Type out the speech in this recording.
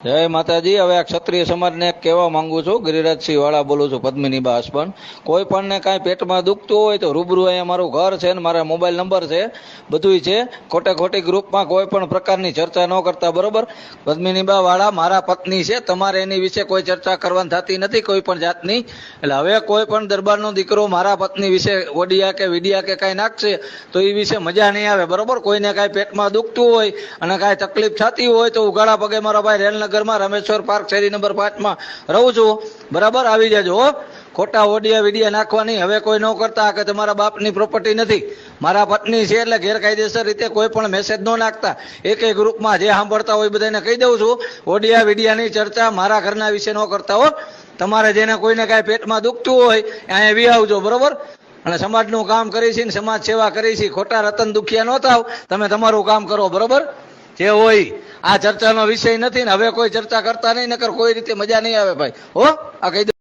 જય માતાજી। હવે આ ક્ષત્રિય સમાજને કહેવા માંગુ છું, ગિરિરાજસિંહ વાળા બોલું છું, પદ્મિનીબા હસબન્ડ। કોઈ પણ ને કાંઈ પેટમાં દુખતું હોય તો રૂબરૂ અહીંયા મારું ઘર છે ને મારા મોબાઈલ નંબર છે, બધુંય છે। ખોટે ખોટી ગ્રુપમાં કોઈ પણ પ્રકારની ચર્ચા ન કરતા, બરોબર? પદ્મિનીબા વાળા મારા પત્ની છે, તમારે એની વિશે કોઈ ચર્ચા કરવાની થતી નથી કોઈ પણ જાતની। એટલે હવે કોઈ પણ દરબારનો દીકરો મારા પત્ની વિશે ઓડિયા કે વિડિયા કે કાંઈ નાખશે તો એ વિશે મજા નહીં આવે, બરોબર? કોઈને કાંઈ પેટમાં દુખતું હોય અને કાંઈ તકલીફ થતી હોય તો ઉઘાડા પગે મારા ભાઈ રેલનગરમાં રામેશ્વર પાર્ક શેરી નંબર 5 રહું છું, બરાબર? આવી જાજો હો। ખોટા ઓડિયા વિડિયા નાખવાની હવે કોઈ ન કરતા કે તમારા બાપની પ્રોપર્ટી નથી, મારા પત્ની છે એટલે ગેરકાયદેસર રીતે કોઈ પણ મેસેજ ન નાખતા। એક ગ્રુપમાં જે સાંભળતા હોય બધાને કહી દઉં છું, ઓડિયા વિડિયાની ચર્ચા મારા ઘરના વિશે ન કરતા હો। તમારે જેને કોઈને કાંઈ પેટમાં દુખતું હોય અહીંયા વી આવજો, બરોબર? અને સમાજનું કામ કરી છે ને સમાજ સેવા કરી છે, ખોટા રતન દુખિયા ન થાવ, તમે તમારું કામ કરો, બરોબર? જે હોય આ ચર્ચાનો વિષય નથી ને હવે કોઈ ચર્ચા કરતા નહીં, નકર કોઈ રીતે મજા નહીં આવે ભાઈ હો। આ કહી દઉં।